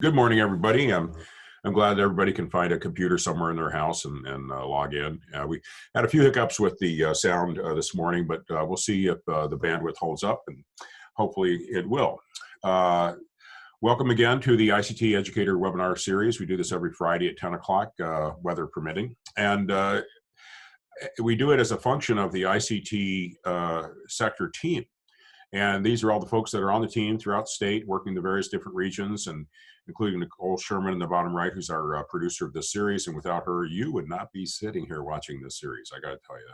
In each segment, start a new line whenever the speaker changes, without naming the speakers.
Good morning, everybody. I'm glad that everybody can find a computer somewhere in their house and log in. We had a few hiccups with the sound this morning, but we'll see if the bandwidth holds up, and hopefully it will. Welcome again to the ICT Educator webinar series. We do this every Friday at 10 o'clock, weather permitting. And we do it as a function of the ICT sector team. And these are all the folks that are on the team throughout the state, working the various different regions, and including Nicole Sherman in the bottom right, who's our producer of this series. And without her, you would not be sitting here watching this series. I got to tell you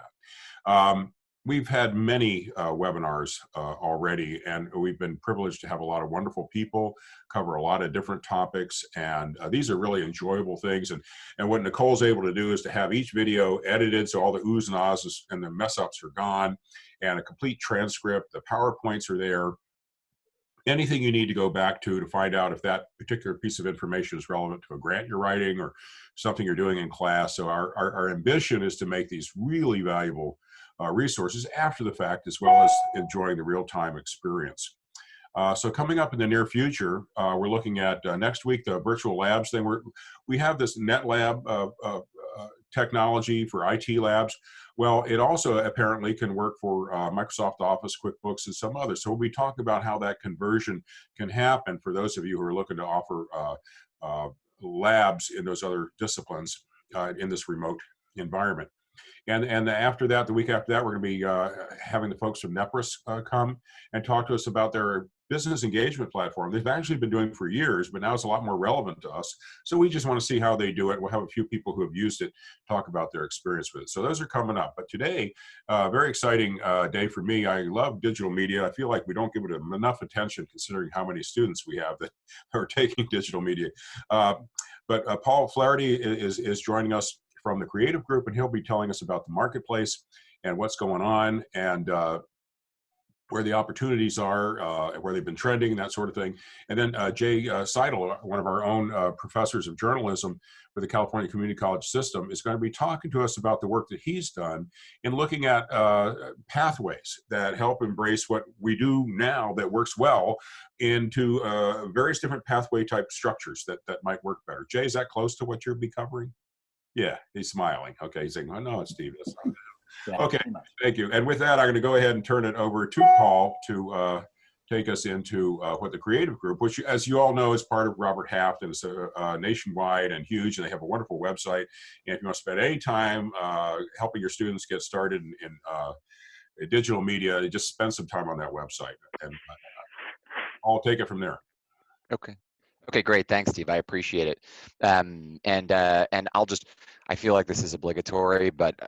that. We've had many webinars already, and we've been privileged to have a lot of wonderful people cover a lot of different topics. And these are really enjoyable things. And what Nicole's able to do is to have each video edited so all the oohs and ahs and the mess ups are gone, and a complete transcript. The PowerPoints are there. Anything you need to go back to find out if that particular piece of information is relevant to a grant you're writing or something you're doing in class. So our ambition is to make these really valuable resources after the fact, as well as enjoying the real-time experience. So coming up in the near future, we're looking at next week, the virtual labs thing. We have this NetLab technology for IT labs. Well, it also apparently can work for Microsoft Office, QuickBooks, and some others. So we'll be talking about how that conversion can happen for those of you who are looking to offer labs in those other disciplines in this remote environment. And after that, the week after that, we're going to be having the folks from Nepris come and talk to us about their business engagement platform. They've actually been doing it for years, but now it's a lot more relevant to us. So we just want to see how they do it. We'll have a few people who have used it talk about their experience with it. So those are coming up. But today, very exciting day for me. I love digital media. I feel like we don't give it enough attention considering how many students we have that are taking digital media. But Paul Flaherty is joining us from the creative group, and he'll be telling us about the marketplace and what's going on, and where the opportunities are, where they've been trending, that sort of thing. And then Jay Seidel, one of our own professors of journalism for the California Community College system, is going to be talking to us about the work that he's done in looking at pathways that help embrace what we do now that works well into various different pathway type structures that might work better. Jay, is that close to what you'll be covering? Yeah, he's smiling. Okay, he's saying, "Oh no, it's Steve." That's not
Yeah,
okay, thank you. And with that, I'm going to go ahead and turn it over to Paul to take us into what the creative group, which, as you all know, is part of Robert Half, and it's nationwide and huge, and they have a wonderful website. And if you want to spend any time helping your students get started in digital media, just spend some time on that website, and I'll take it from there.
Okay. Okay, great. Thanks, Steve. I appreciate it. And I feel like this is obligatory, but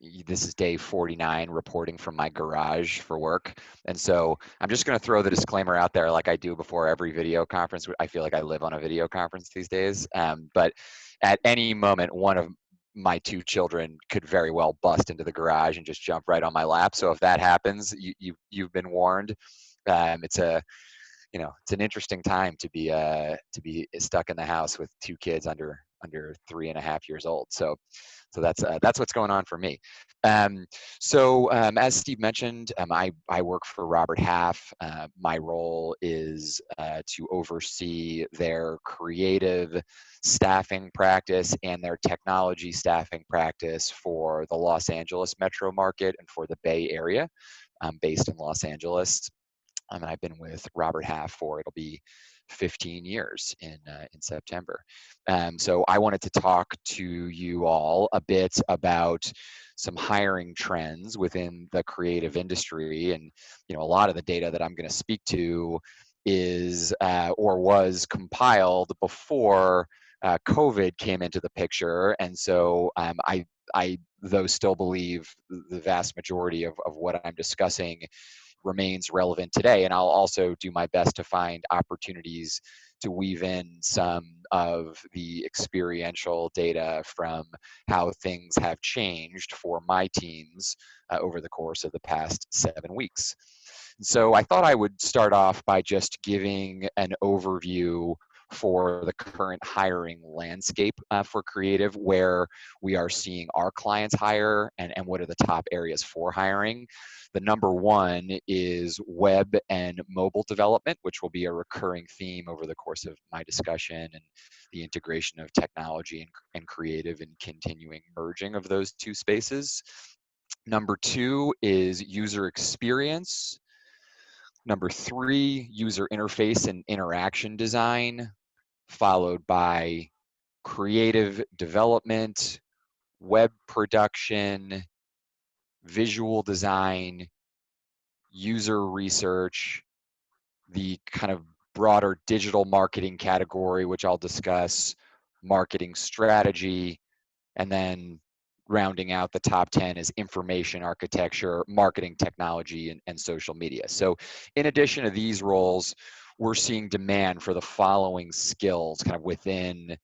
this is day 49 reporting from my garage for work. And so I'm just going to throw the disclaimer out there like I do before every video conference. I feel like I live on a video conference these days. But at any moment, one of my two children could very well bust into the garage and just jump right on my lap. So if that happens, you've been warned. It's an interesting time to be stuck in the house with two kids under 3.5 years old. So that's what's going on for me. As Steve mentioned, I work for Robert Half. My role is to oversee their creative staffing practice and their technology staffing practice for the Los Angeles metro market and for the Bay Area. I'm based in Los Angeles. And I've been with Robert Half for, it'll be 15 years in September. So I wanted to talk to you all a bit about some hiring trends within the creative industry. And, a lot of the data that I'm going to speak to is or was compiled before COVID came into the picture. And so I though still believe the vast majority of what I'm discussing remains relevant today. And I'll also do my best to find opportunities to weave in some of the experiential data from how things have changed for my teams over the course of the past 7 weeks. So I thought I would start off by just giving an overview for the current hiring landscape for creative, where we are seeing our clients hire, and what are the top areas for hiring. The number one is web and mobile development, which will be a recurring theme over the course of my discussion, and the integration of technology and creative and continuing merging of those two spaces. Number two is user experience. Number three, user interface and interaction design, followed by creative development, web production, visual design, user research, the kind of broader digital marketing category, which I'll discuss, marketing strategy, and then rounding out the top 10 is information architecture, marketing technology, and social media. So in addition to these roles, we're seeing demand for the following skills kind of within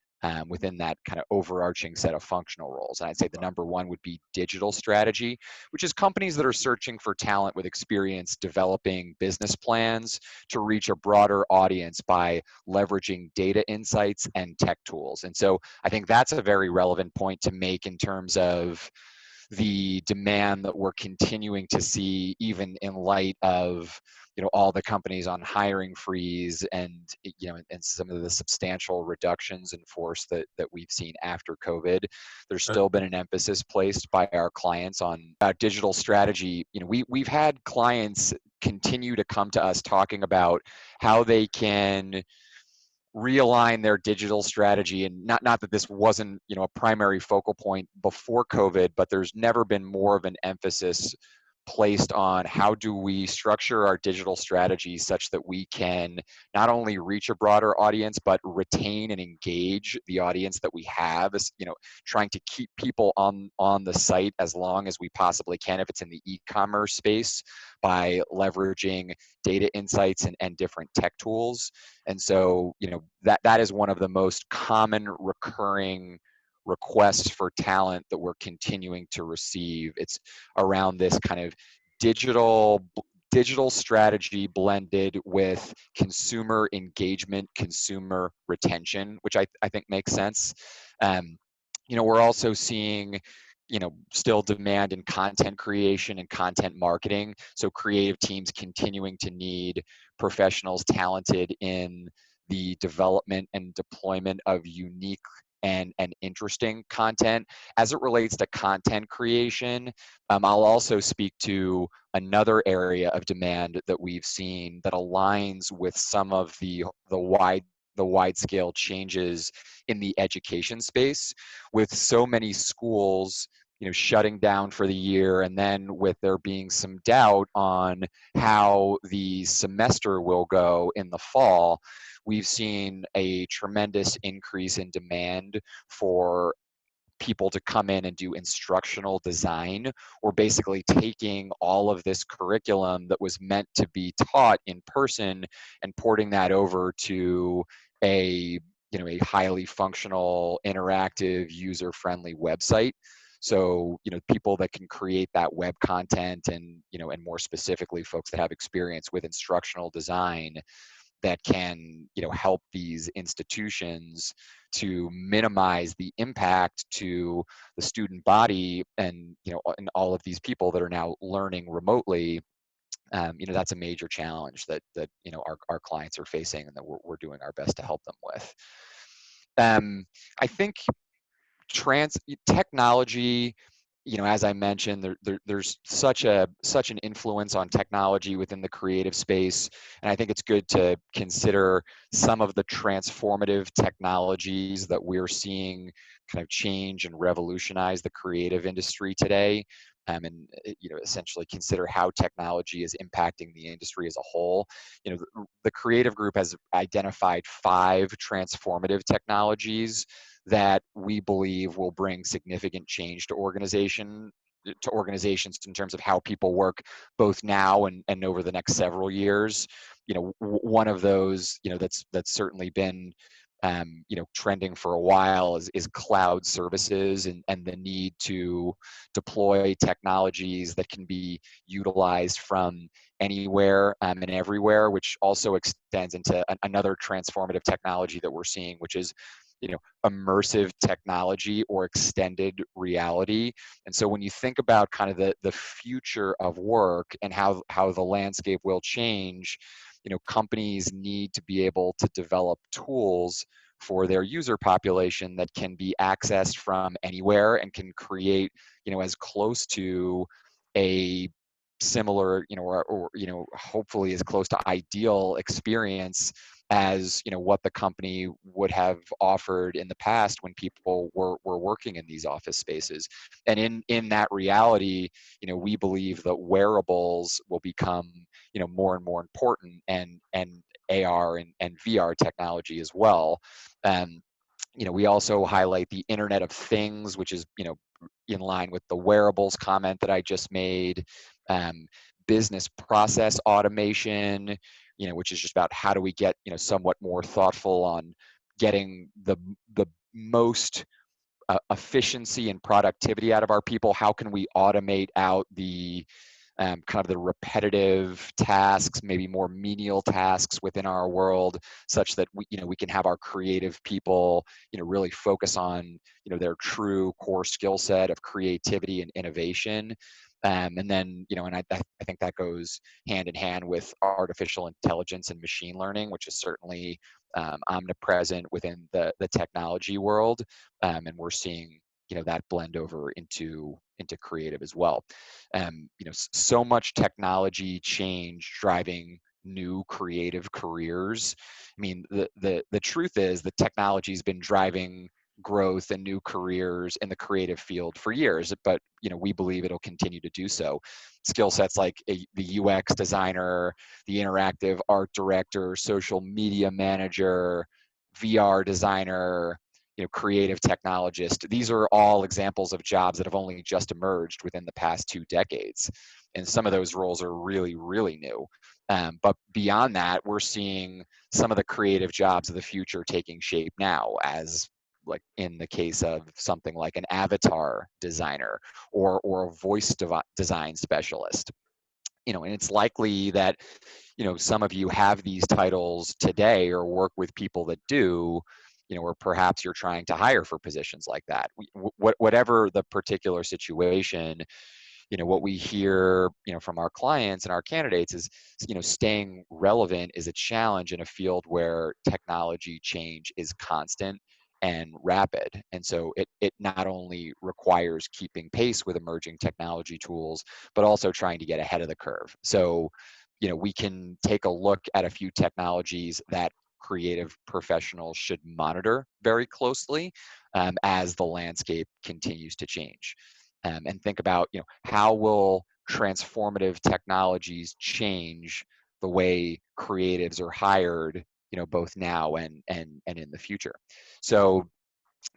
that kind of overarching set of functional roles. And I'd say the number one would be digital strategy, which is companies that are searching for talent with experience developing business plans to reach a broader audience by leveraging data insights and tech tools. And so I think that's a very relevant point to make in terms of the demand that we're continuing to see, even in light of all the companies on hiring freeze, and and some of the substantial reductions in force that we've seen after COVID. There's still been an emphasis placed by our clients on digital strategy. We've had clients continue to come to us talking about how they can realign their digital strategy, and not that this wasn't a primary focal point before COVID, but there's never been more of an emphasis placed on how do we structure our digital strategy such that we can not only reach a broader audience but retain and engage the audience that we have, as trying to keep people on the site as long as we possibly can if it's in the e-commerce space, by leveraging data insights and different tech tools. And so that is one of the most common recurring requests for talent that we're continuing to receive. It's around this kind of digital strategy blended with consumer engagement, consumer retention, which I think makes sense. We're also seeing still demand in content creation and content marketing. So creative teams continuing to need professionals talented in the development and deployment of unique and interesting content. As it relates to content creation, I'll also speak to another area of demand that we've seen that aligns with some of the wide scale changes in the education space, with so many schools shutting down for the year, and then with there being some doubt on how the semester will go in the fall. We've seen a tremendous increase in demand for people to come in and do instructional design, or basically taking all of this curriculum that was meant to be taught in person and porting that over to a highly functional, interactive, user-friendly website. So people that can create that web content, and and more specifically folks that have experience with instructional design, that can help these institutions to minimize the impact to the student body, and and all of these people that are now learning remotely. That's a major challenge that our clients are facing, and that we're doing our best to help them with. I think technology, as I mentioned, there's such an influence on technology within the creative space, and I think it's good to consider some of the transformative technologies that we're seeing kind of change and revolutionize the creative industry today. And essentially consider how technology is impacting the industry as a whole. The creative group has identified 5 transformative technologies that we believe will bring significant change to organizations in terms of how people work, both now and over the next several years. One of those that's certainly been trending for a while is cloud services and the need to deploy technologies that can be utilized from anywhere and everywhere, which also extends into another transformative technology that we're seeing, which is immersive technology or extended reality. And so when you think about kind of the future of work and how the landscape will change, companies need to be able to develop tools for their user population that can be accessed from anywhere and can create, as close to a similar, or hopefully as close to ideal experience as what the company would have offered in the past when people were working in these office spaces. And in that reality, we believe that wearables will become more and more important, and AR and VR technology as well. We also highlight the Internet of Things, which is in line with the wearables comment that I just made. Business process automation, which is just about how do we get somewhat more thoughtful on getting the most efficiency and productivity out of our people. How can we automate out the kind of the repetitive tasks, maybe more menial tasks within our world, such that we can have our creative people really focus on their true core skill set of creativity and innovation. And then and I think that goes hand in hand with artificial intelligence and machine learning, which is certainly omnipresent within the technology world, and we're seeing that blend over into creative as well. So much technology change driving new creative careers. I mean, the truth is that technology's been driving growth and new careers in the creative field for years, but we believe it'll continue to do so. Skill sets like the UX designer, the interactive art director, social media manager, VR designer, creative technologist. These are all examples of jobs that have only just emerged within the past 2 decades. And some of those roles are really, really new. But beyond that, we're seeing some of the creative jobs of the future taking shape now, as like in the case of something like an avatar designer or a voice design specialist. And it's likely that some of you have these titles today or work with people that do, or perhaps you're trying to hire for positions like that. Whatever the particular situation, what we hear from our clients and our candidates is staying relevant is a challenge in a field where technology change is constant and rapid. And so it not only requires keeping pace with emerging technology tools, but also trying to get ahead of the curve. So we can take a look at a few technologies that creative professionals should monitor very closely as the landscape continues to change. And think about how will transformative technologies change the way creatives are hired, both now and in the future. So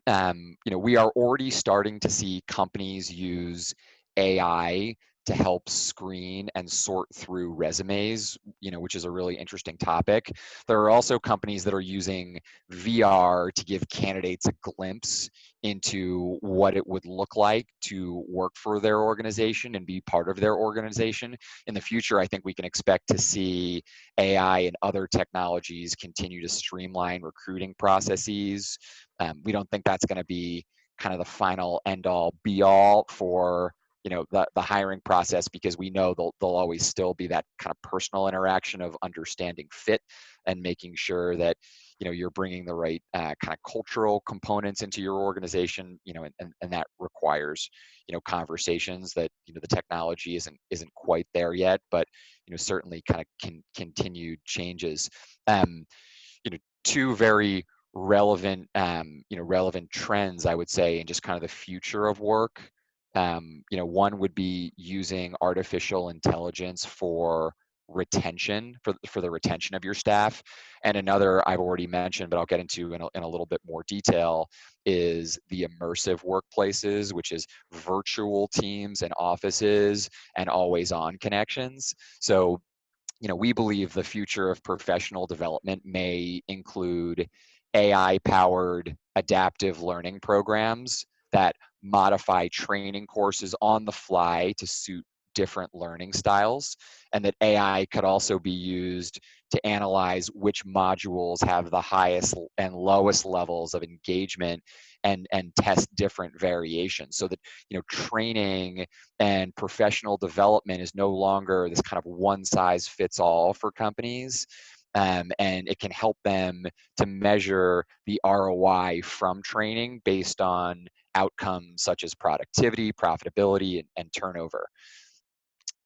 we are already starting to see companies use AI to help screen and sort through resumes, which is a really interesting topic. There are also companies that are using VR to give candidates a glimpse into what it would look like to work for their organization and be part of their organization. In the future, I think we can expect to see AI and other technologies continue to streamline recruiting processes. We don't think that's going to be kind of the final end all be all for the hiring process, because we know there'll always still be that kind of personal interaction of understanding fit and making sure that you're bringing the right kind of cultural components into your organization, and that requires conversations that the technology isn't quite there yet, but certainly kind of continued changes. Two very relevant relevant trends, I would say, in just kind of the future of work. One would be using artificial intelligence for retention, for the retention of your staff. And another I've already mentioned, but I'll get into in a little bit more detail, is the immersive workplaces, which is virtual teams and offices and always on connections. So we believe the future of professional development may include AI-powered adaptive learning programs that modify training courses on the fly to suit different learning styles, and that AI could also be used to analyze which modules have the highest and lowest levels of engagement, and test different variations, so that training and professional development is no longer this kind of one size fits all for companies. And it can help them to measure the ROI from training based on outcomes such as productivity, profitability, and turnover.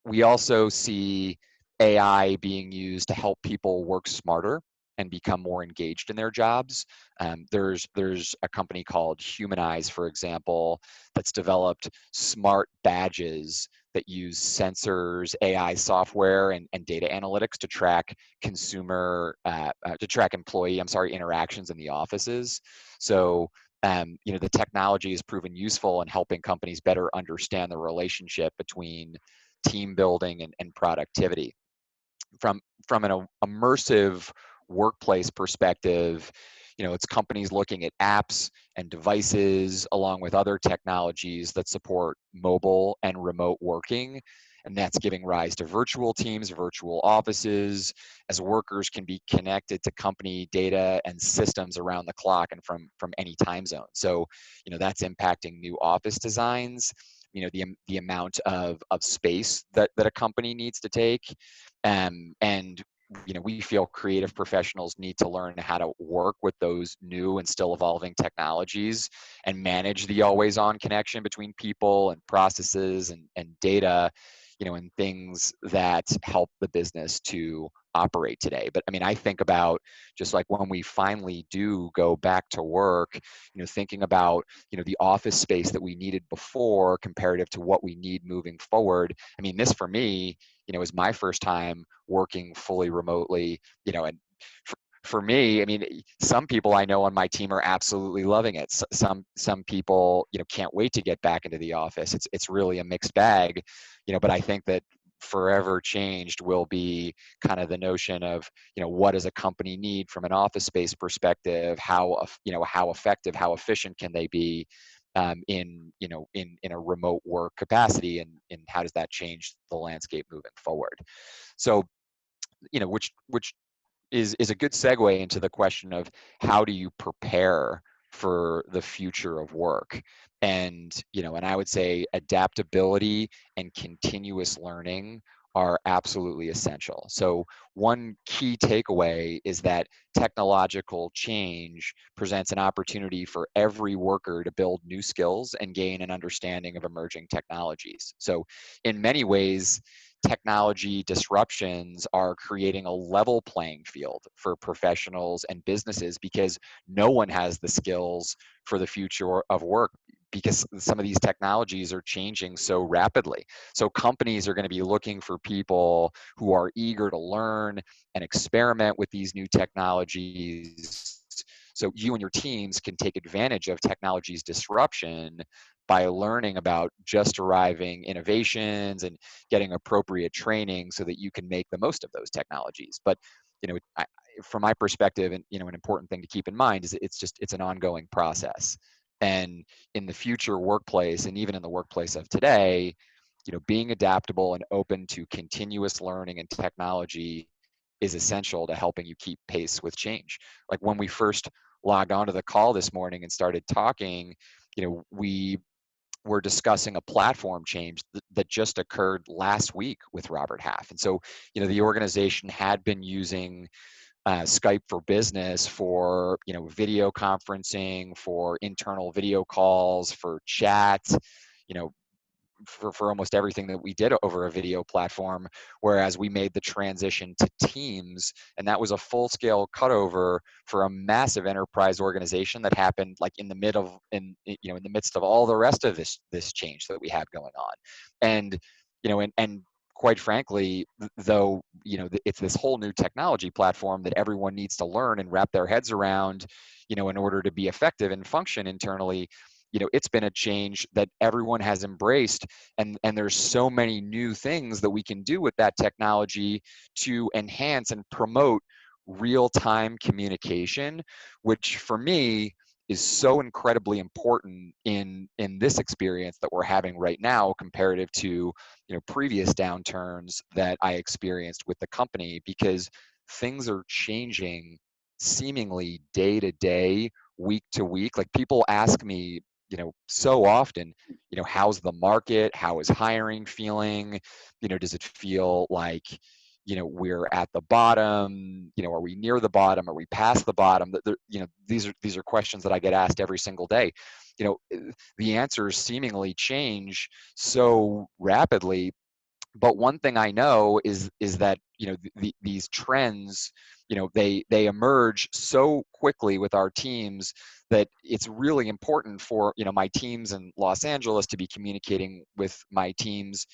We also see AI being used to help people work smarter and become more engaged in their jobs. There's a company called Humanize, for example, that's developed smart badges that use sensors, AI software, and data analytics to track employee, interactions in the offices. So the technology has proven useful in helping companies better understand the relationship between team building and productivity. From an immersive workplace perspective, it's companies looking at apps and devices along with other technologies that support mobile and remote working. And that's giving rise to virtual teams, virtual offices, as workers can be connected to company data and systems around the clock and from any time zone. So, that's impacting new office designs, the amount of space that a company needs to take. And we feel creative professionals need to learn how to work with those new and still evolving technologies and manage the always on connection between people and processes and data, and things that help the business to operate today. But I think about just like when we finally do go back to work, thinking about, the office space that we needed before comparative to what we need moving forward. This for me, is my first time working fully remotely, and for me, some people I know on my team are absolutely loving it. Some people, can't wait to get back into the office. It's really a mixed bag, but I think that forever changed will be kind of the notion of, what does a company need from an office space perspective? How effective, how efficient can they be in a remote work capacity, and how does that change the landscape moving forward? So, which is a good segue into the question of how do you prepare for the future of work. And I would say adaptability and continuous learning are absolutely essential. So one key takeaway is that technological change presents an opportunity for every worker to build new skills and gain an understanding of emerging technologies. So in many ways, technology disruptions are creating a level playing field for professionals and businesses, because no one has the skills for the future of work, because some of these technologies are changing so rapidly. So companies are going to be looking for people who are eager to learn and experiment with these new technologies. So you and your teams can take advantage of technology's disruption by learning about just arriving innovations and getting appropriate training so that you can make the most of those technologies. But from my perspective, and an important thing to keep in mind is it's an ongoing process. And in the future workplace, and even in the workplace of today, being adaptable and open to continuous learning and technology is essential to helping you keep pace with change. Like when we first logged onto the call this morning and started talking, we were discussing a platform change that just occurred last week with Robert Half. And so, the organization had been using Skype for Business for, video conferencing, for internal video calls, for chat, you know, for almost everything that we did over a video platform, whereas we made the transition to Teams, and that was a full-scale cutover for a massive enterprise organization that happened like in the midst of all the rest of this change that we had going on. And and quite frankly, though, it's this whole new technology platform that everyone needs to learn and wrap their heads around, in order to be effective and function internally. It's been a change that everyone has embraced, and there's so many new things that we can do with that technology to enhance and promote real-time communication, which for me is so incredibly important in this experience that we're having right now comparative to previous downturns that I experienced with the company, because things are changing seemingly day to day, week to week. Like, people ask me so often, how's the market, how is hiring feeling, does it feel like we're at the bottom, are we near the bottom, are we past the bottom? These are questions that I get asked every single day. The answers seemingly change so rapidly, but one thing I know is that these trends, they emerge so quickly with our teams, that it's really important for my teams in Los Angeles to be communicating with my teams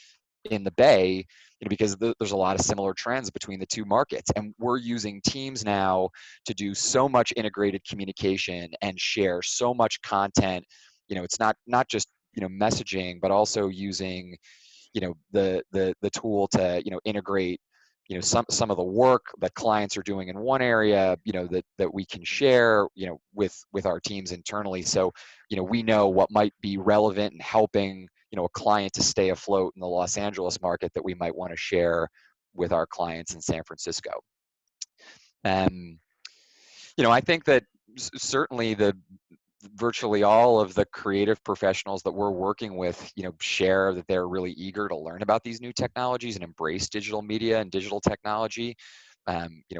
in the Bay, because there's a lot of similar trends between the two markets, and we're using Teams now to do so much integrated communication and share so much content. It's not just messaging, but also using the tool to integrate some of the work that clients are doing in one area, that we can share with our teams internally. So we know what might be relevant and helping a client to stay afloat in the Los Angeles market that we might want to share with our clients in San Francisco. I think that certainly virtually all of the creative professionals that we're working with, share that they're really eager to learn about these new technologies and embrace digital media and digital technology.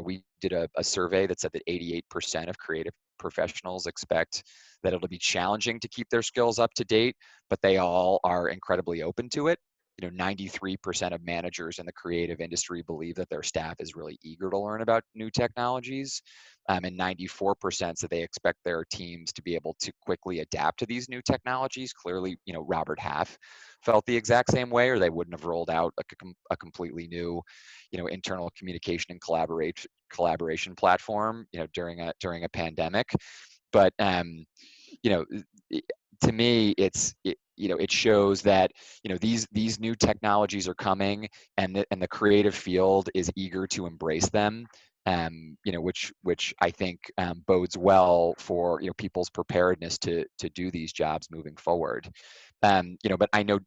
We did a survey that said that 88% of creative professionals expect that it'll be challenging to keep their skills up to date, but they all are incredibly open to it. 93% of managers in the creative industry believe that their staff is really eager to learn about new technologies. And 94% said they expect their teams to be able to quickly adapt to these new technologies. Clearly, Robert Half felt the exact same way, or they wouldn't have rolled out a completely new, internal communication and collaboration platform, during a pandemic. But to me, it shows that these new technologies are coming, and the creative field is eager to embrace them. Which I think bodes well for people's preparedness to do these jobs moving forward. But I know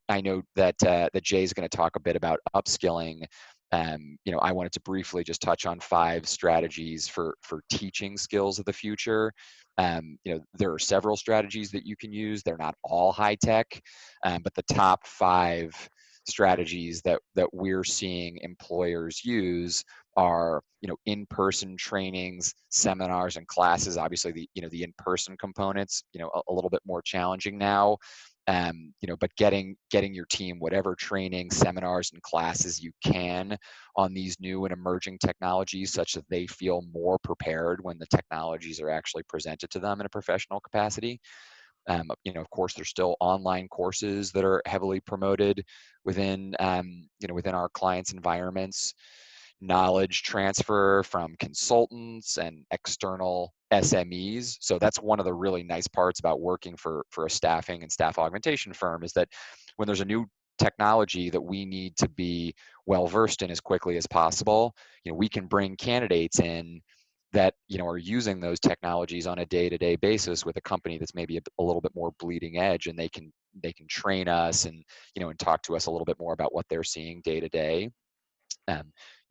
that Jay is going to talk a bit about upskilling. I wanted to briefly just touch on 5 strategies for teaching skills of the future. There are several strategies that you can use. They're not all high tech, but the top 5 strategies that we're seeing employers use are in-person trainings, seminars, and classes. Obviously, the in-person components a little bit more challenging now. But getting your team whatever training, seminars, and classes you can on these new and emerging technologies, such that they feel more prepared when the technologies are actually presented to them in a professional capacity. Of course, there's still online courses that are heavily promoted within within our clients' environments. Knowledge transfer from consultants and external SMEs. So that's one of the really nice parts about working for a staffing and staff augmentation firm, is that when there's a new technology that we need to be well versed in as quickly as possible, we can bring candidates in that are using those technologies on a day-to-day basis with a company that's maybe a little bit more bleeding edge, and they can train us and and talk to us a little bit more about what they're seeing day to day.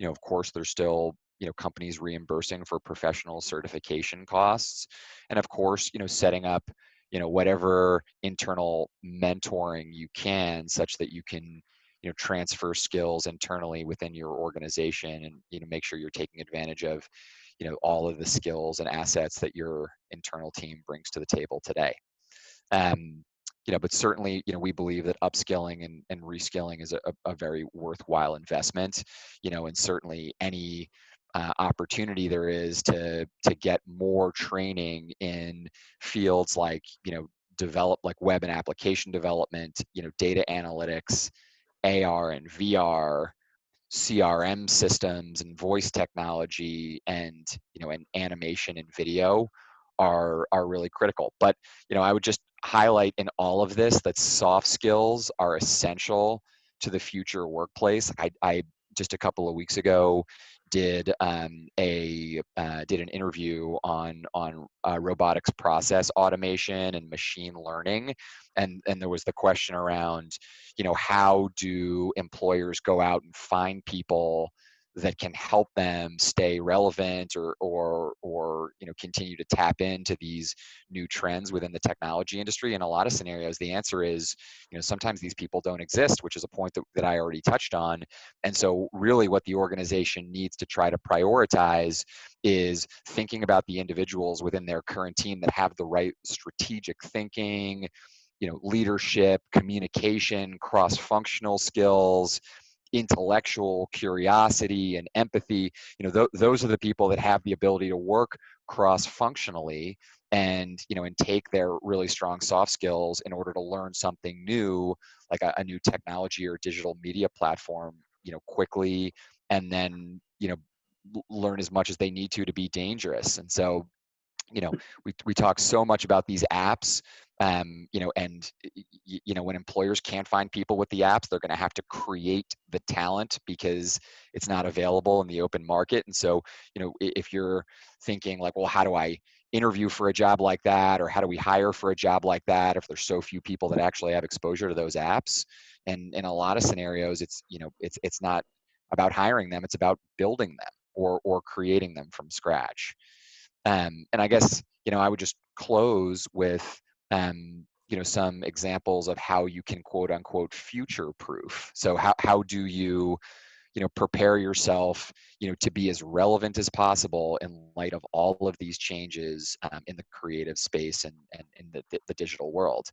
Of course, there's still companies reimbursing for professional certification costs, and of course, setting up whatever internal mentoring you can, such that you can transfer skills internally within your organization, and make sure you're taking advantage of all of the skills and assets that your internal team brings to the table today. But certainly, we believe that upskilling and reskilling is a very worthwhile investment, and certainly any opportunity there is to get more training in fields like, develop like web and application development, data analytics, AR and VR, CRM systems and voice technology, and and animation and video are really critical. But I would just highlight in all of this that soft skills are essential to the future workplace. I just a couple of weeks ago did did an interview on robotics process automation and machine learning, and there was the question around, how do employers go out and find people that can help them stay relevant or continue to tap into these new trends within the technology industry. In a lot of scenarios, the answer is, sometimes these people don't exist, which is a point that I already touched on. And so really what the organization needs to try to prioritize is thinking about the individuals within their current team that have the right strategic thinking, leadership, communication, cross-functional skills, intellectual curiosity and empathy. Those are the people that have the ability to work cross-functionally and and take their really strong soft skills in order to learn something new, like a new technology or digital media platform, quickly, and then learn as much as they need to be dangerous. And so we talk so much about these apps, and when employers can't find people with the apps, they're going to have to create the talent because it's not available in the open market. And so if you're thinking like, well, how do I interview for a job like that, or how do we hire for a job like that if there's so few people that actually have exposure to those apps? And in a lot of scenarios, it's not about hiring them, it's about building them or creating them from scratch. And I guess, I would just close with, some examples of how you can quote unquote future proof. So how do you, prepare yourself, to be as relevant as possible in light of all of these changes in the creative space and in the digital world.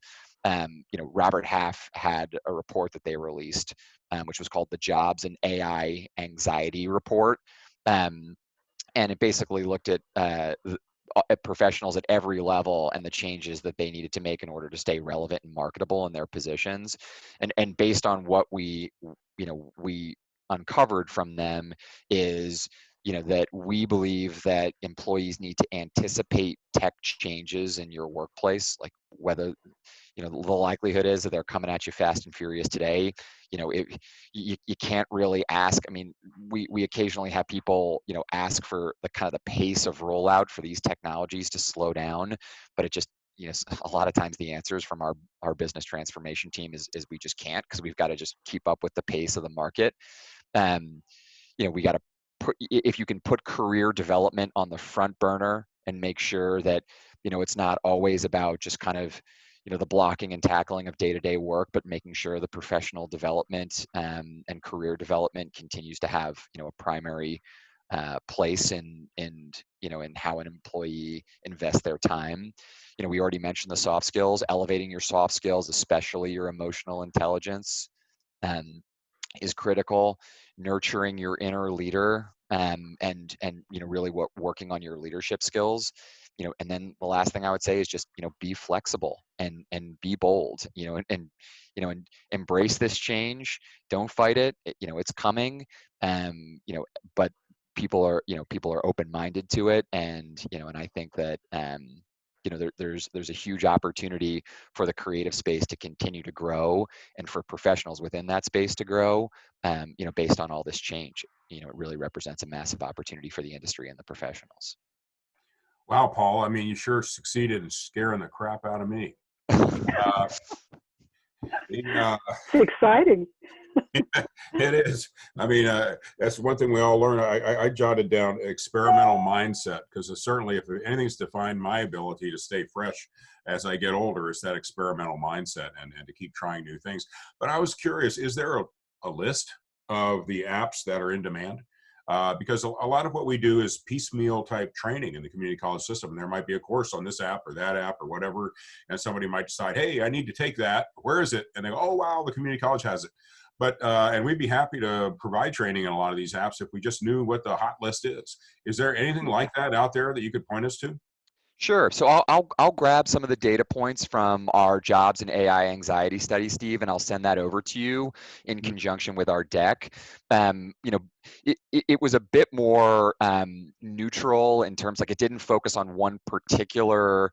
Robert Half had a report that they released, which was called the Jobs and AI Anxiety Report. And it basically looked at professionals at every level and the changes that they needed to make in order to stay relevant and marketable in their positions. And based on what we uncovered from them is, that we believe that employees need to anticipate tech changes in your workplace, like whether the likelihood is that they're coming at you fast and furious today. You can't really ask. I mean, we occasionally have people ask for the kind of the pace of rollout for these technologies to slow down, but it just a lot of times the answers from our business transformation team is we just can't, because we've got to just keep up with the pace of the market. We got to if you can put career development on the front burner and make sure that it's not always about just kind of the blocking and tackling of day-to-day work, but making sure the professional development and career development continues to have a primary place in how an employee invests their time. We already mentioned the soft skills. Elevating your soft skills, especially your emotional intelligence, is critical. Nurturing your inner leader, and really working on your leadership skills. And then the last thing I would say is just be flexible and be bold. And embrace this change. Don't fight it. It's coming. But people are open-minded to it, and and I think that there's a huge opportunity for the creative space to continue to grow, and for professionals within that space to grow. Based on all this change, it really represents a massive opportunity for the industry and the professionals.
Wow, Paul, I mean, you sure succeeded in scaring the crap out of me. Uh,
It's exciting.
It is. I mean, that's one thing we all learn. I jotted down experimental mindset, because certainly if anything's defined my ability to stay fresh as I get older, is that experimental mindset and to keep trying new things. But I was curious, is there a list of the apps that are in demand? Because a lot of what we do is piecemeal type training in the community college system. And there might be a course on this app or that app or whatever, and somebody might decide, hey, I need to take that. Where is it? And they go, oh, wow, the community college has it. But and we'd be happy to provide training in a lot of these apps if we just knew what the hot list is. Is there anything like that out there that you could point us to?
Sure. So I'll grab some of the data points from our jobs and AI anxiety study, Steve, and I'll send that over to you in conjunction with our deck. it was a bit more neutral in terms, like, it didn't focus on one particular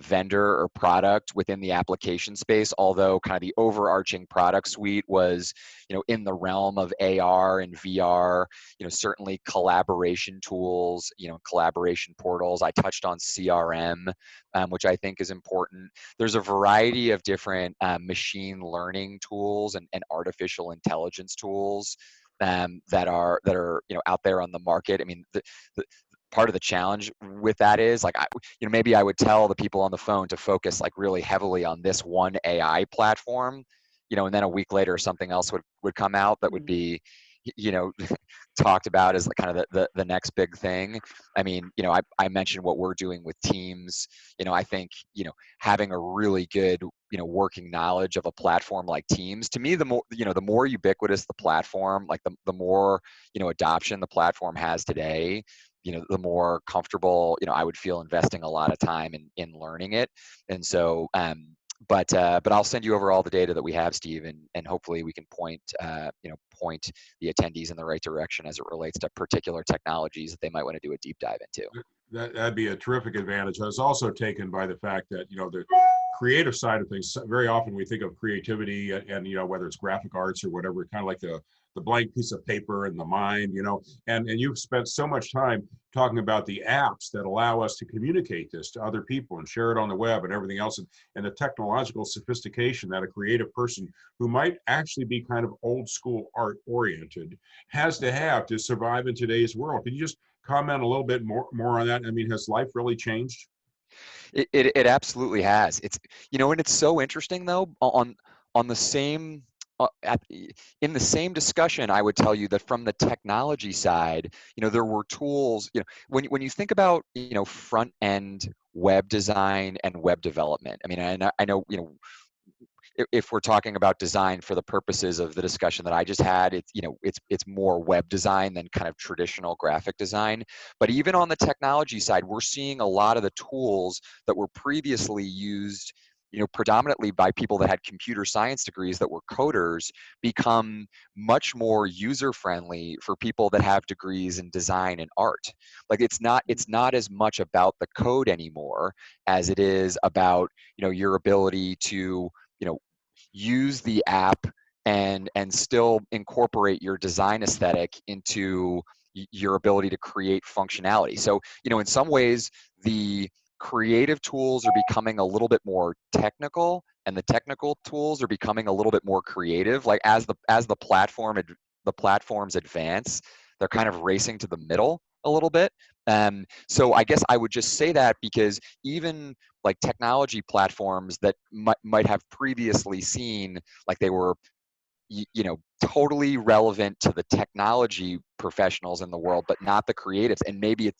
vendor or product within the application space, although kind of the overarching product suite was, in the realm of AR and VR, certainly collaboration tools, collaboration portals. I touched on CRM, which I think is important. There's a variety of different machine learning tools and artificial intelligence tools that are out there on the market. I mean, the part of the challenge with that is, like, maybe I would tell the people on the phone to focus, like, really heavily on this one AI platform, and then a week later something else would come out that would be, talked about as, like, kind of the next big thing. I mean, I mentioned what we're doing with Teams. I think, having a really good, working knowledge of a platform like Teams, to me, the more ubiquitous the platform, like the more, adoption the platform has today, the more comfortable, I would feel investing a lot of time in learning it. And so, but I'll send you over all the data that we have, Steve, and hopefully we can point the attendees in the right direction as it relates to particular technologies that they might want to do a deep dive into.
That'd be a terrific advantage. I was also taken by the fact that, the creative side of things, very often we think of creativity and whether it's graphic arts or whatever, kind of like the blank piece of paper and the mind, and you've spent so much time talking about the apps that allow us to communicate this to other people and share it on the web and everything else, and the technological sophistication that a creative person who might actually be kind of old school art oriented has to have to survive in today's world. Can you just comment a little bit more on that? I mean, has life really changed?
It absolutely has. It's, and it's so interesting though, on the same in the same discussion, I would tell you that from the technology side, there were tools, when you think about, front end web design and web development. I mean, I know, if we're talking about design for the purposes of the discussion that I just had, it's more web design than kind of traditional graphic design. But even on the technology side, we're seeing a lot of the tools that were previously used, predominantly by people that had computer science degrees that were coders, become much more user friendly for people that have degrees in design and art. Like, it's not as much about the code anymore as it is about, your ability to, use the app and still incorporate your design aesthetic into your ability to create functionality. So, in some ways, the creative tools are becoming a little bit more technical, and the technical tools are becoming a little bit more creative. Like, as the platforms advance, they're kind of racing to the middle a little bit. So I guess I would just say that because even like technology platforms that might have previously seen like they were totally relevant to the technology professionals in the world, but not the creatives. And maybe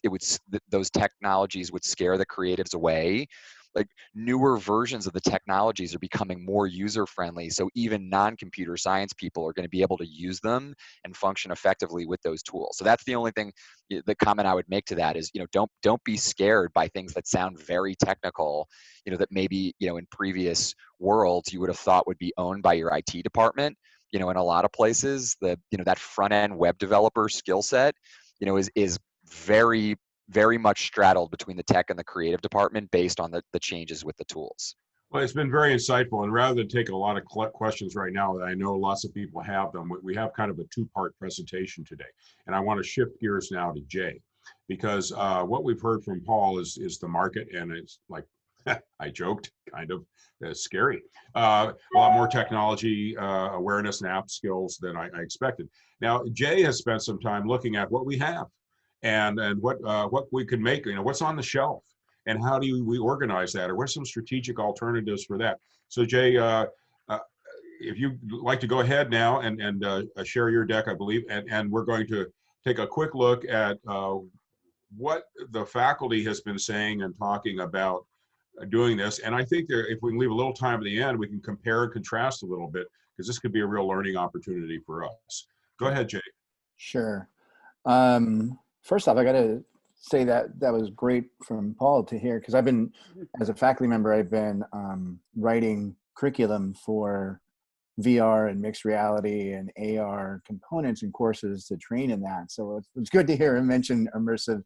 those technologies would scare the creatives away. Like, newer versions of the technologies are becoming more user friendly. So even non-computer science people are going to be able to use them and function effectively with those tools. So that's the only thing, the comment I would make to that is, don't be scared by things that sound very technical, that maybe, in previous worlds you would have thought would be owned by your IT department. In a lot of places, that front end web developer skill set, is very, very much straddled between the tech and the creative department based on the changes with the tools.
Well, it's been very insightful. And rather than take a lot of questions right now that I know lots of people have them, we have kind of a two-part presentation today. And I want to shift gears now to Jay, because what we've heard from Paul is the market, and it's like, I joked, kind of scary. A lot more technology awareness and app skills than I expected. Now, Jay has spent some time looking at what we have and what we can make, what's on the shelf, and how do we organize that, or what's some strategic alternatives for that. So Jay, if you'd like to go ahead now and share your deck, I believe, and we're going to take a quick look at what the faculty has been saying and talking about doing this. And I think if we can leave a little time at the end, we can compare and contrast a little bit, because this could be a real learning opportunity for us. Go ahead, Jay.
Sure. First off, I got to say that was great from Paul to hear, because as a faculty member, I've been writing curriculum for VR and mixed reality and AR components and courses to train in that. So it's good to hear him mention immersive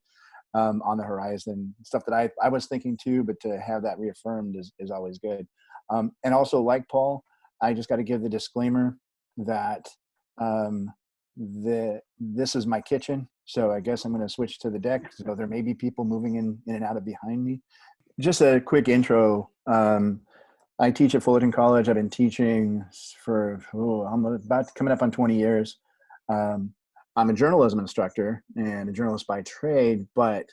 on the horizon, stuff that I was thinking too, but to have that reaffirmed is always good. And also, like Paul, I just got to give the disclaimer that this is my kitchen. So I guess I'm going to switch to the deck. So there may be people moving in and out of behind me. Just a quick intro. I teach at Fullerton College. I've been teaching for I'm about coming up on 20 years. I'm a journalism instructor and a journalist by trade. But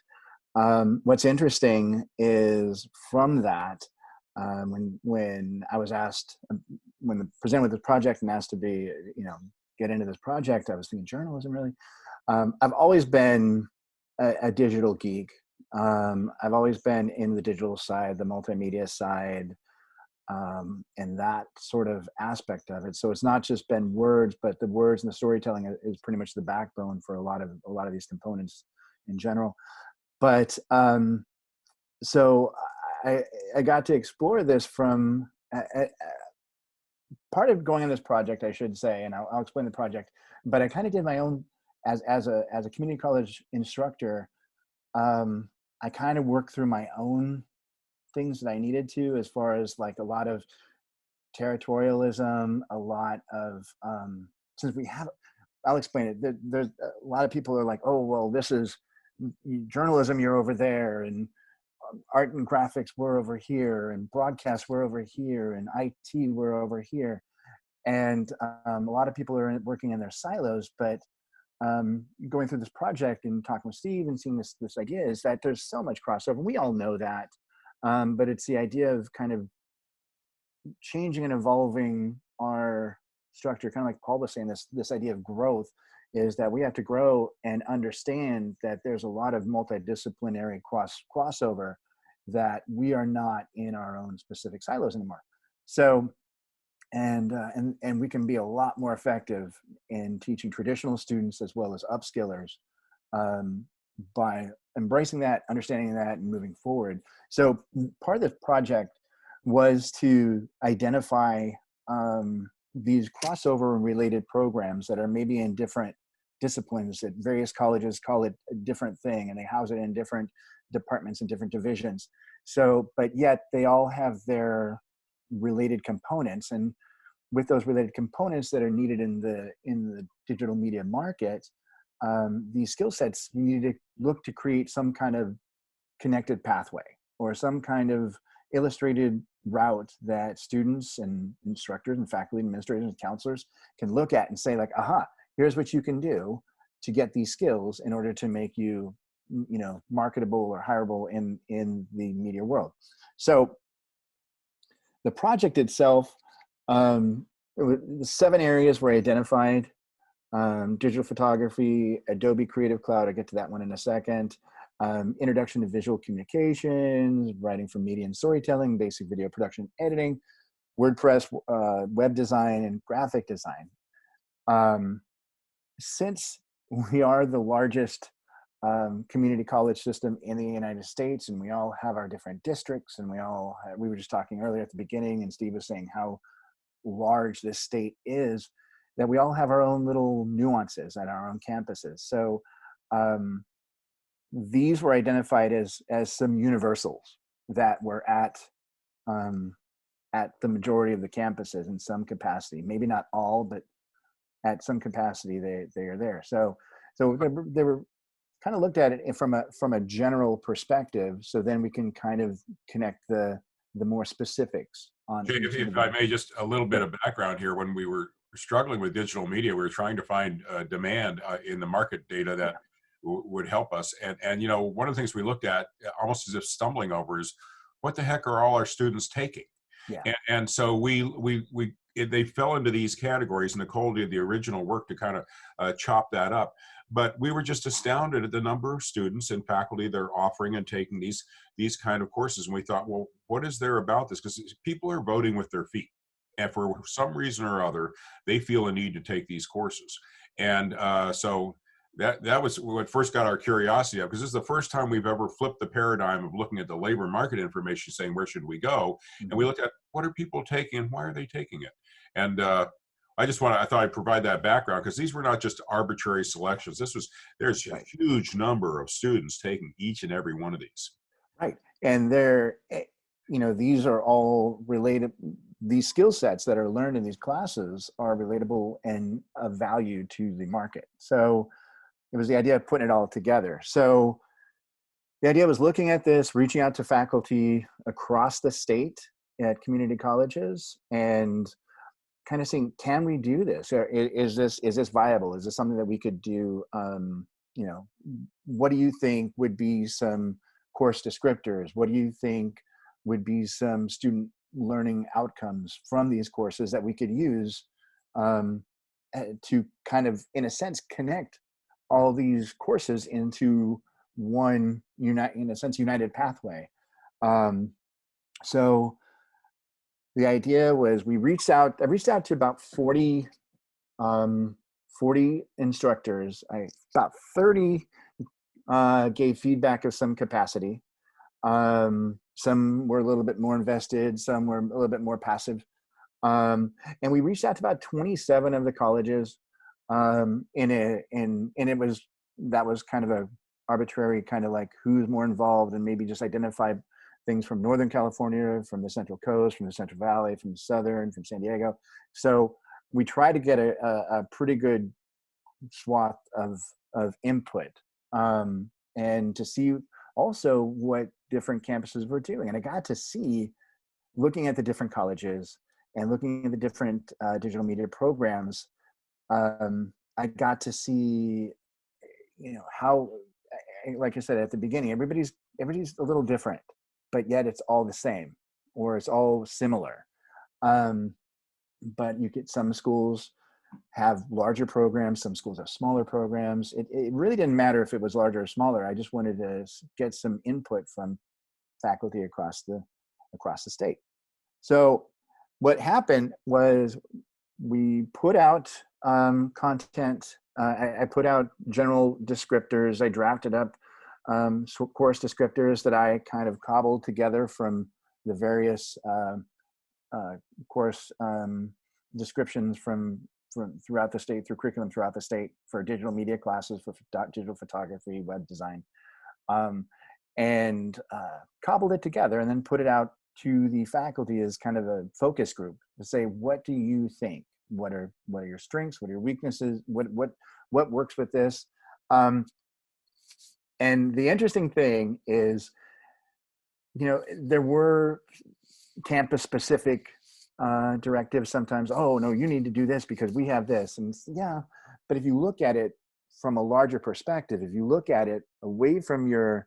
what's interesting is from that, when I was asked, presented with this project and asked to be, get into this project, I was thinking journalism really. I've always been a digital geek. I've always been in the digital side, the multimedia side, and that sort of aspect of it. So it's not just been words, but the words and the storytelling is pretty much the backbone for a lot of these components in general. But so I got to explore this from part of going on this project, I should say, and I'll explain the project. But I kind of did my own as a community college instructor. I kind of worked through my own things that I needed to, as far as like a lot of territorialism, a lot of since we have, I'll explain it. There's a lot of people are like, oh well, this is journalism, you're over there, and art and graphics we're over here, and broadcast we're over here, and IT we're over here, and a lot of people are working in their silos. But going through this project and talking with Steve and seeing this idea is that there's so much crossover. We all know that. But it's the idea of kind of changing and evolving our structure, kind of like Paul was saying, this idea of growth is that we have to grow and understand that there's a lot of multidisciplinary crossover, that we are not in our own specific silos anymore. So, and we can be a lot more effective in teaching traditional students as well as upskillers by embracing that, understanding that, and moving forward. So part of the project was to identify these crossover and related programs that are maybe in different disciplines, that various colleges call it a different thing, and they house it in different departments and different divisions. So, but yet they all have their related components, and with those related components that are needed in the digital media market, these skill sets, we need to look to create some kind of connected pathway or some kind of illustrated route that students and instructors and faculty, administrators and counselors can look at and say like, aha, here's what you can do to get these skills in order to make you, marketable or hireable in the media world. So the project itself, 7 areas were identified: digital photography, Adobe Creative Cloud, I'll get to that one in a second, introduction to visual communications, writing for media and storytelling, basic video production editing, WordPress, web design, and graphic design. Since we are the largest community college system in the United States, and we all have our different districts, and we were just talking earlier at the beginning, and Steve was saying how large this state is, that we all have our own little nuances at our own campuses. So these were identified as some universals that were at the majority of the campuses in some capacity. Maybe not all, but at some capacity they are there. So they were kind of looked at it from a general perspective. So then we can kind of connect the more specifics on.
Jay, if I may, just a little bit of background here. When we were struggling with digital media, we were trying to find demand in the market data that would help us. And one of the things we looked at, almost as if stumbling over, is what the heck are all our students taking?
Yeah.
And so they fell into these categories. Nicole did the original work to kind of chop that up. But we were just astounded at the number of students and faculty that are offering and taking these kind of courses. And we thought, well, what is there about this? Because people are voting with their feet. And for some reason or other, they feel a need to take these courses. And so that was what first got our curiosity up, because this is the first time we've ever flipped the paradigm of looking at the labor market information, saying, where should we go? And we looked at what are people taking and why are they taking it? And I thought I'd provide that background because these were not just arbitrary selections. There's a
Right.
huge number of students taking each and every one of these.
Right. And these are all related. These skill sets that are learned in these classes are relatable and of value to the market. So it was the idea of putting it all together. So the idea was looking at this, reaching out to faculty across the state at community colleges and kind of saying, can we do this? Or is this viable? Is this something that we could do? What do you think would be some course descriptors? What do you think would be some student learning outcomes from these courses that we could use to kind of, in a sense, connect all these courses into one united pathway. So the idea was I reached out to about 40 instructors. About 30 gave feedback of some capacity. Some were a little bit more invested, some were a little bit more passive. And we reached out to about 27 of the colleges. And that was kind of a arbitrary kind of like who's more involved, and maybe just identify things from Northern California, from the Central Coast, from the Central Valley, from the Southern, from San Diego. So we try to get a pretty good swath of input, and to see also what different campuses were doing. And I got to see, looking at the different colleges and looking at the different digital media programs, I got to see, how, like I said at the beginning, everybody's a little different, but yet it's all the same, or it's all similar. But you get some schools have larger programs, some schools have smaller programs. It really didn't matter if it was larger or smaller. I just wanted to get some input from faculty across the state. So what happened was we put out content. I put out general descriptors. I drafted up course descriptors that I kind of cobbled together from the various course descriptions from throughout the state, through curriculum throughout the state, for digital media classes, for digital photography, web design, and cobbled it together and then put it out to the faculty as kind of a focus group to say, what do you think? What are your strengths? What are your weaknesses? What works with this? And the interesting thing is, there were campus specific directives sometimes. Oh no, you need to do this because we have this. And yeah, but if you look at it from a larger perspective, if you look at it away from your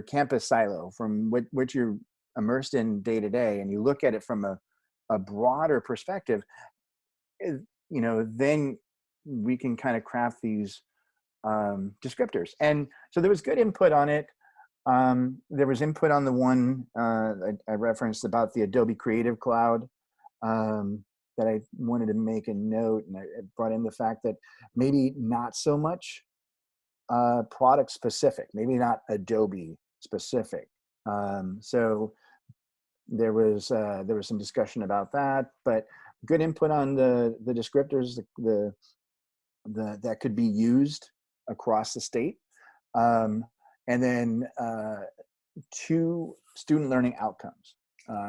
campus silo, from what you're immersed in day to day, and you look at it from a broader perspective, then we can kind of craft these descriptors. And so there was good input on it. There was input on the one I referenced about the Adobe Creative Cloud, that I wanted to make a note, and I brought in the fact that maybe not so much product specific, maybe not Adobe specific. So there was some discussion about that, but good input on the descriptors that could be used across the state. And then 2 student learning outcomes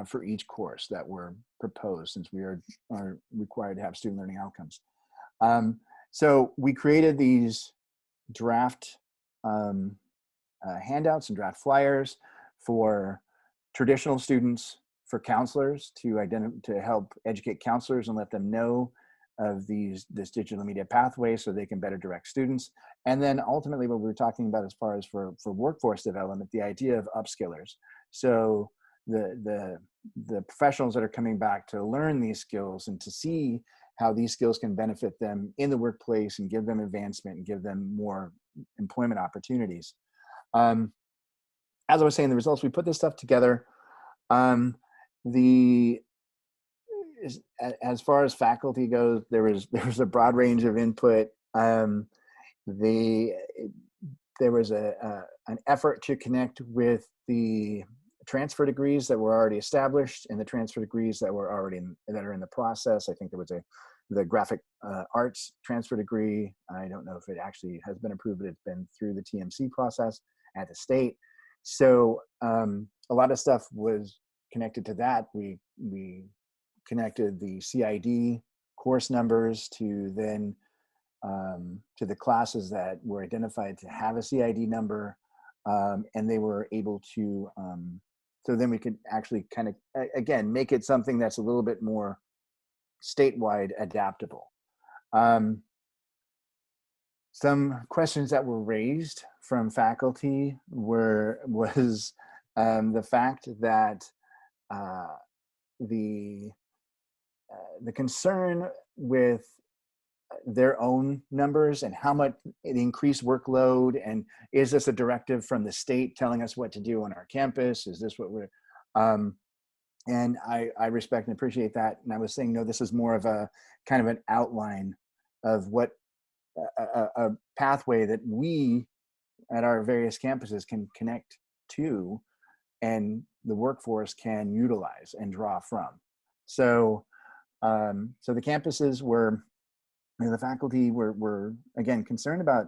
for each course that were proposed, since we are required to have student learning outcomes. So we created these draft handouts and draft flyers for traditional students, for counselors to help educate counselors and let them know of this digital media pathway so they can better direct students. And then ultimately what we were talking about as far as for workforce development, the idea of upskillers. So the professionals that are coming back to learn these skills and to see how these skills can benefit them in the workplace and give them advancement and give them more employment opportunities. As I was saying, the results, we put this stuff together. As far as faculty goes, there was a broad range of input. There was an effort to connect with the transfer degrees that were already established and the transfer degrees that were already that are in the process. I think there was the graphic arts transfer degree. I don't know if it actually has been approved, but it's been through the TMC process at the state. So a lot of stuff was connected to that. We connected the CID course numbers to then to the classes that were identified to have a CID number, and they were able to, so then we could actually kind of, again, make it something that's a little bit more statewide adaptable. Some questions that were raised from faculty was the fact that the concern with their own numbers and how much it increased workload, and is this a directive from the state telling us what to do on our campus? Is this what we're and I respect and appreciate that. And I was saying, no, this is more of a kind of an outline of what a pathway that we at our various campuses can connect to and the workforce can utilize and draw from. So so the campuses were, the faculty were again concerned about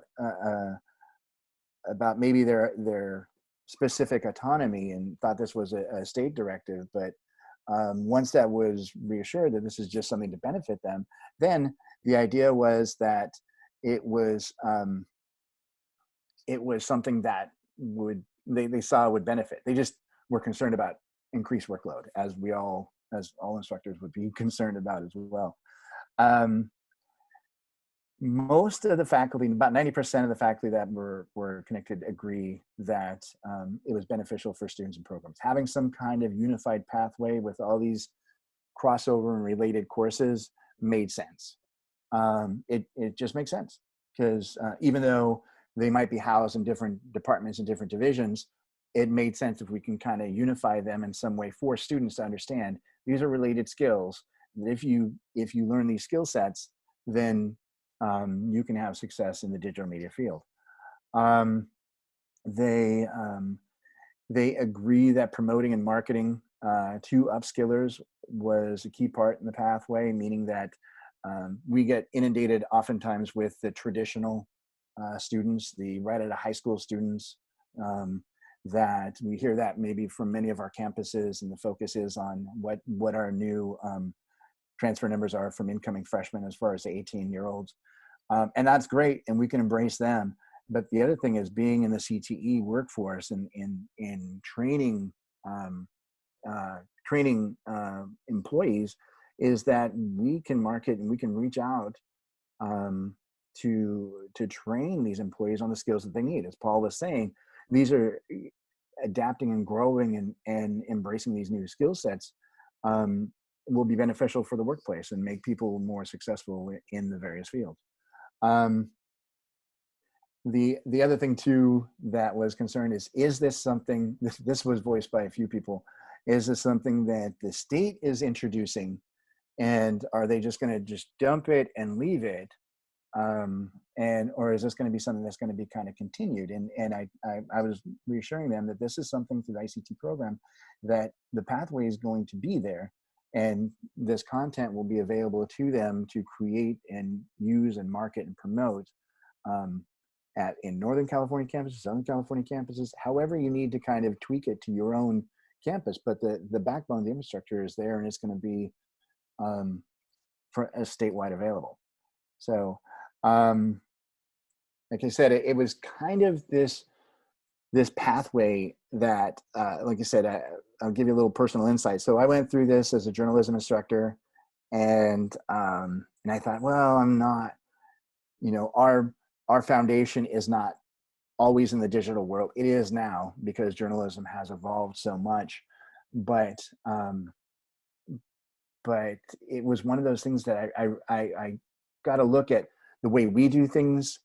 maybe their specific autonomy and thought this was a state directive. But once that was reassured that this is just something to benefit them, then the idea was that it was something that they saw would benefit. They just were concerned about increased workload, as all instructors would be concerned about as well. Most of the faculty, about 90% of the faculty that were connected, agree that it was beneficial for students and programs. Having some kind of unified pathway with all these crossover and related courses made sense. It just makes sense because even though they might be housed in different departments and different divisions, it made sense if we can kind of unify them in some way for students to understand these are related skills. That if you learn these skill sets, then you can have success in the digital media field. They agree that promoting and marketing to upskillers was a key part in the pathway, meaning that we get inundated oftentimes with the traditional students, the right out of high school students, that we hear that maybe from many of our campuses, and the focus is on what our new transfer numbers are from incoming freshmen as far as the 18-year-olds. And that's great, and we can embrace them. But the other thing is being in the CTE workforce and in training employees is that we can market and we can reach out to train these employees on the skills that they need. As Paul was saying, these are adapting and growing and embracing these new skill sets will be beneficial for the workplace and make people more successful in the various fields. The other thing too that was concerned is this something, this was voiced by a few people, is this something that the state is introducing, and are they just going to just dump it and leave it? Or is this going to be something that's going to be kind of continued? And I was reassuring them that this is something through the ICT program that the pathway is going to be there, and this content will be available to them to create and use and market and promote in Northern California campuses, Southern California campuses, however you need to kind of tweak it to your own campus. But the backbone, the infrastructure is there, and it's going to be for a statewide available. So, like I said, it was kind of this pathway that, like I said, I'll give you a little personal insight. So I went through this as a journalism instructor, and I thought, well, I'm not, our foundation is not always in the digital world. It is now because journalism has evolved so much, but it was one of those things that I got to look at the way we do things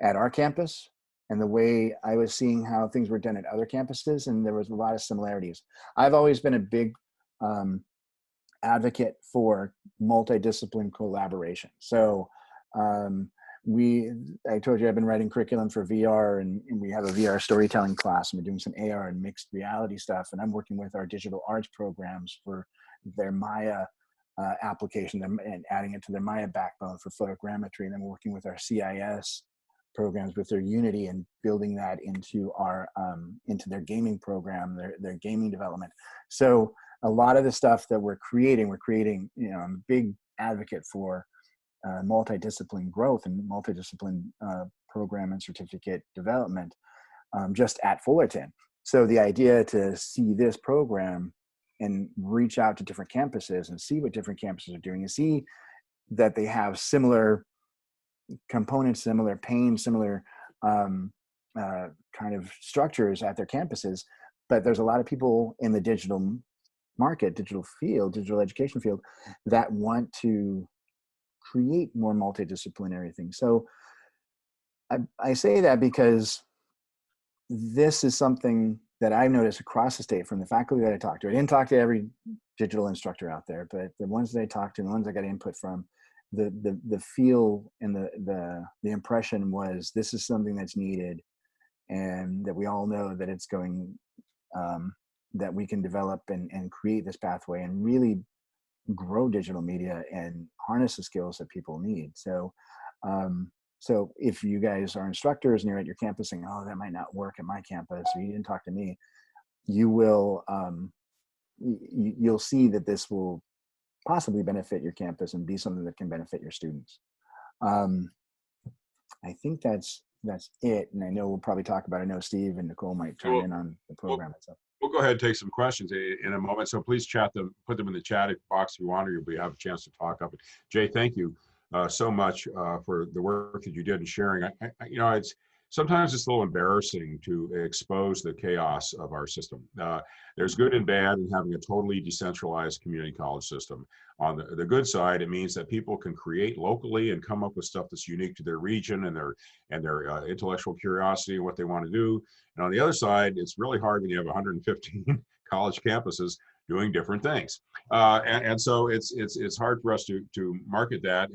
at our campus and the way I was seeing how things were done at other campuses, and there was a lot of similarities. I've always been a big advocate for multidiscipline collaboration. So I told you I've been writing curriculum for VR, and we have a VR storytelling class, and we're doing some AR and mixed reality stuff. And I'm working with our digital arts programs for their Maya application and adding it to their Maya backbone for photogrammetry. And then we're working with our CIS programs with their Unity and building that into our into their gaming program, their gaming development. So a lot of the stuff that we're creating, you know, I'm a big advocate for multidiscipline growth and multidiscipline program and certificate development just at Fullerton. So the idea to see this program and reach out to different campuses and see what different campuses are doing and see that they have similar components, similar pain, similar kind of structures at their campuses. But there's a lot of people in the digital market, digital field, digital education field that want to create more multidisciplinary things. So I say that because this is something that I've noticed across the state from the faculty that I talked to. I didn't talk to every digital instructor out there, but the ones that I talked to, the ones I got input from, the feel and the impression was this is something that's needed, and that we all know that it's going, that we can develop and create this pathway and really grow digital media and harness the skills that people need. So, so if you guys are instructors and you're at your campus saying, "Oh, that might not work at my campus," or "You didn't talk to me," you will, you'll see that this will possibly benefit your campus and be something that can benefit your students. I think that's it. And I know we'll probably talk about it. I know Steve and Nicole might chime in on the program itself.
We'll go ahead and take some questions in a moment. So please chat them, put them in the chat box if you want, or you'll have a chance to talk up. Jay, thank you so much for the work that you did in sharing. You know, sometimes it's a little embarrassing to expose the chaos of our system. There's good and bad in having a totally decentralized community college system. On the good side, it means that people can create locally and come up with stuff that's unique to their region and their intellectual curiosity and what they want to do. And on the other side, it's really hard when you have 115 college campuses doing different things. And so it's hard for us to market that.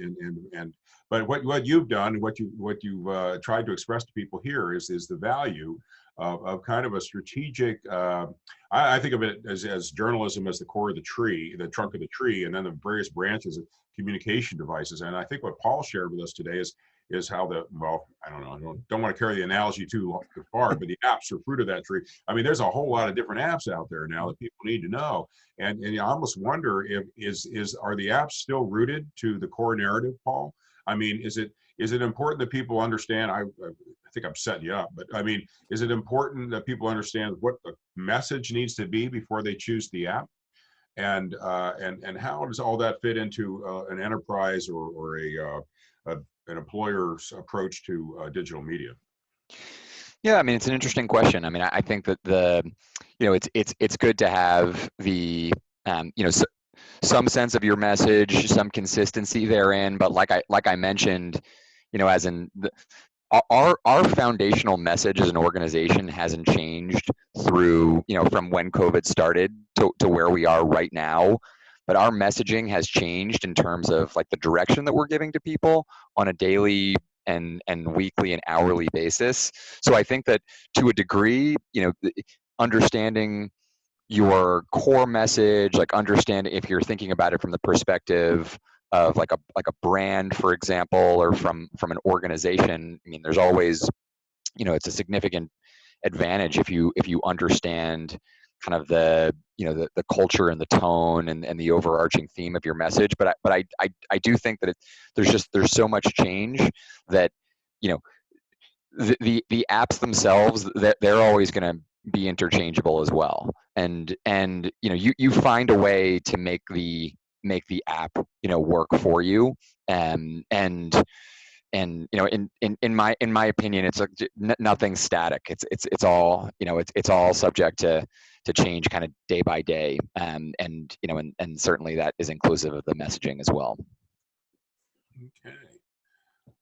But what you've done, what you've tried to express to people here is the value of kind of a strategic, I think of it as journalism as the core of the tree, the trunk of the tree, and then the various branches of communication devices. And I think what Paul shared with us today is how I don't know, I don't want to carry the analogy too far, but the apps are fruit of that tree. I mean, there's a whole lot of different apps out there now that people need to know. And you almost wonder are the apps still rooted to the core narrative, Paul? I mean, is it important that people understand? I think I'm setting you up, but I mean, is it important that people understand what the message needs to be before they choose the app? And how does all that fit into an enterprise or an employer's approach to digital media?
Yeah, I mean, it's an interesting question. I mean, I think that it's good to have the some sense of your message, some consistency therein. But like I mentioned, as in our foundational message as an organization hasn't changed through from when COVID started to where we are right now. But our messaging has changed in terms of like the direction that we're giving to people on a daily and weekly and hourly basis. So I think that to a degree, understanding your core message, like understand if you're thinking about it from the perspective of like a brand, for example, or from an organization. I mean, there's always, it's a significant advantage if you understand kind of the culture and the tone and the overarching theme of your message. But I do think that there's so much change that the apps themselves, that they're always going to be interchangeable as well. And you find a way to make the app work for you. And in my opinion, it's nothing static. It's all it's all subject to change kind of day by day. And certainly that is inclusive of the messaging as well.
Okay.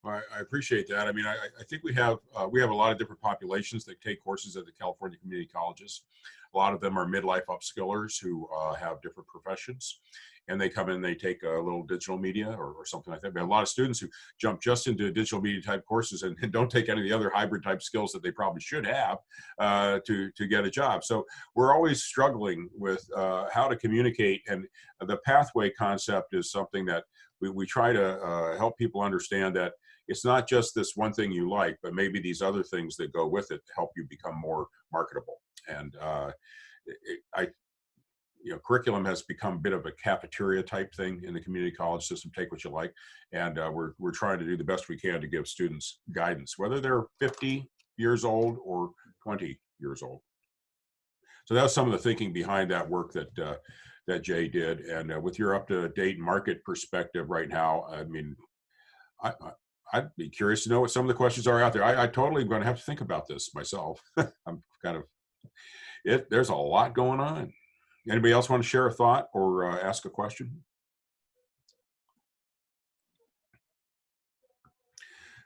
I appreciate that. I mean, I think we have a lot of different populations that take courses at the California community colleges. A lot of them are midlife upskillers who have different professions, and they come in, they take a little digital media or something like that. We have a lot of students who jump just into digital media type courses and don't take any of the other hybrid type skills that they probably should have to get a job. So we're always struggling with how to communicate, and the pathway concept is something that we try to help people understand, that it's not just this one thing you like, but maybe these other things that go with it to help you become more marketable. And curriculum has become a bit of a cafeteria type thing in the community college system. Take what you like, and we're trying to do the best we can to give students guidance, whether they're 50 years old or 20 years old. So that was some of the thinking behind that work that Jay did. And with your up-to-date market perspective right now, I mean, I'd be curious to know what some of the questions are out there. I totally am going to have to think about this myself. I'm kind of there's a lot going on. Anybody else want to share a thought or ask a question?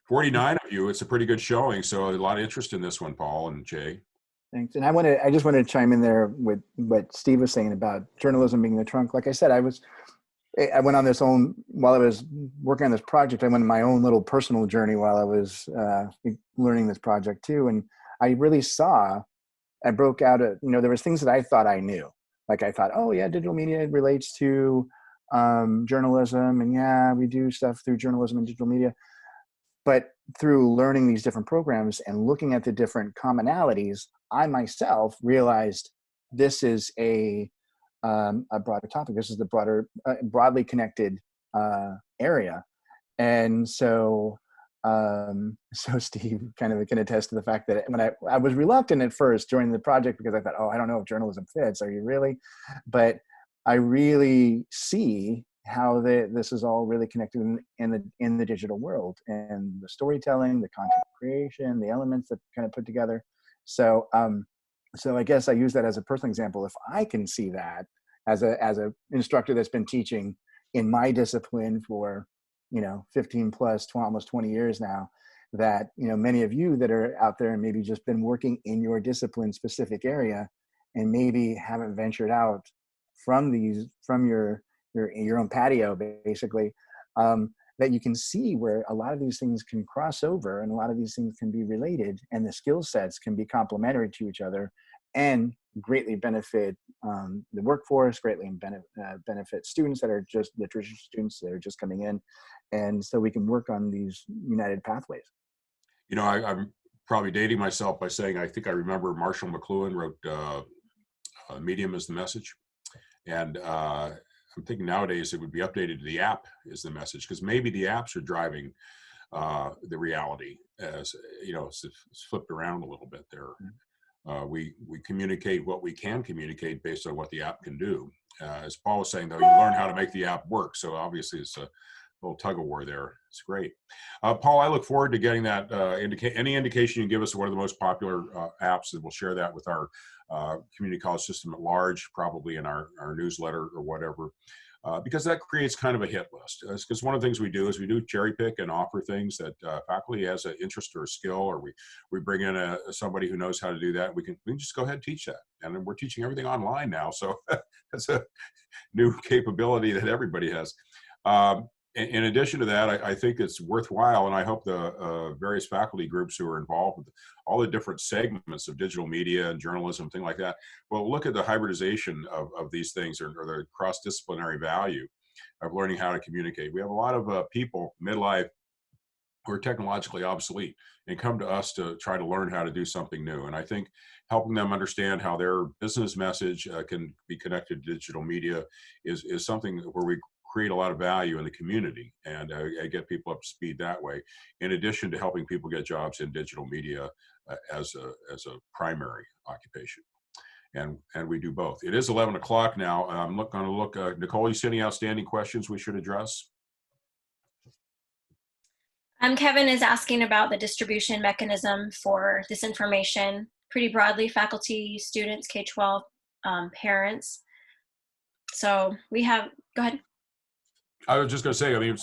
49 of you. It's a pretty good showing. So a lot of interest in this one, Paul and Jay.
Thanks. And I just wanted to chime in there with what Steve was saying about journalism being the trunk. Like I said, I went on this while I was working on this project, I went on my own little personal journey while I was learning this project too. And I really I broke out, there was things that I thought I knew. Like I thought, oh yeah, digital media relates to journalism. And yeah, we do stuff through journalism and digital media. But through learning these different programs and looking at the different commonalities, I myself realized this is a broader topic. This is the broadly connected area. And so Steve kind of can attest to the fact that when I was reluctant at first joining the project, because I thought, oh, I don't know if journalism fits. Are you really? But I really see how this is all really connected in the digital world, and the storytelling, the content creation, the elements that kind of put together. So I guess I use that as a personal example. If I can see that as a instructor that's been teaching in my discipline for 15 plus almost 20 years now, that many of you that are out there and maybe just been working in your discipline specific area and maybe haven't ventured out from your own patio, basically, that you can see where a lot of these things can cross over and a lot of these things can be related, and the skill sets can be complementary to each other and greatly benefit the workforce, greatly benefit students that are just literature students that are just coming in. And so we can work on these united pathways.
I'm probably dating myself by saying I think I remember Marshall McLuhan wrote Medium is the Message. And I'm thinking nowadays it would be updated to the app is the message, because maybe the apps are driving the reality. As it's flipped around a little bit there. We communicate what we can communicate based on what the app can do. As Paul was saying, though, you learn how to make the app work. So obviously it's a little tug of war there. It's great. Paul, I look forward to getting that any indication you give us of what are the most popular apps, and we'll share that with our community college system at large, probably in our newsletter or whatever. Because that creates kind of a hit list. Because one of the things we do is we do cherry pick and offer things that faculty has an interest or a skill, or we bring in somebody who knows how to do that. We can just go ahead and teach that. And then we're teaching everything online now. So that's a new capability that everybody has. In addition to that, I think it's worthwhile, and I hope the various faculty groups who are involved with all the different segments of digital media and journalism, things like that, well, look at the hybridization of these things, or the cross-disciplinary value of learning how to communicate. We have a lot of people midlife who are technologically obsolete and come to us to try to learn how to do something new. And I think helping them understand how their business message can be connected to digital media is something where we create a lot of value in the community, and I get people up to speed that way, in addition to helping people get jobs in digital media as a primary occupation. And we do both. It is 11 o'clock now. I'm going to look, Nicole, you see any outstanding questions we should address?
Kevin is asking about the distribution mechanism for this information, pretty broadly, faculty, students, K-12, parents. So we have, go ahead.
I was just going to say, I mean,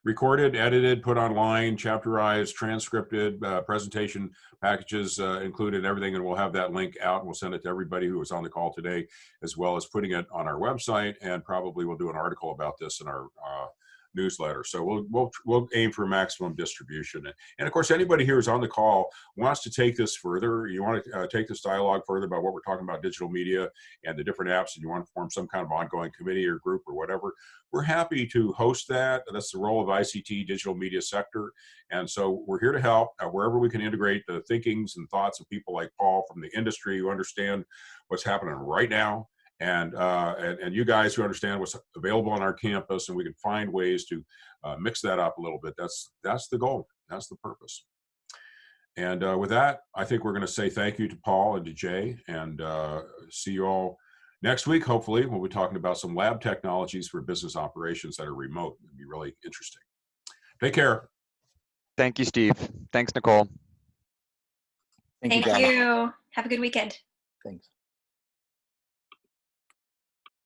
recorded, edited, put online, chapterized, transcripted, presentation packages included, everything. And we'll have that link out and we'll send it to everybody who was on the call today, as well as putting it on our website. And probably we'll do an article about this in our newsletter. So we'll aim for maximum distribution. And of course, anybody here who's on the call wants to take this further. You want to take this dialogue further about what we're talking about digital media and the different apps, and you want to form some kind of ongoing committee or group or whatever. We're happy to host that. That's the role of ICT, digital media sector. And so we're here to help wherever we can integrate the thinkings and thoughts of people like Paul from the industry who understand what's happening right now. And you guys who understand what's available on our campus, and we can find ways to mix that up a little bit. That's the goal. That's the purpose. And with that, I think we're going to say thank you to Paul and to Jay, and see you all next week. Hopefully, we'll be talking about some lab technologies for business operations that are remote. It'd be really interesting. Take care.
Thank you, Steve. Thanks, Nicole.
Thank
guys.
you. Have a good weekend.
Thanks.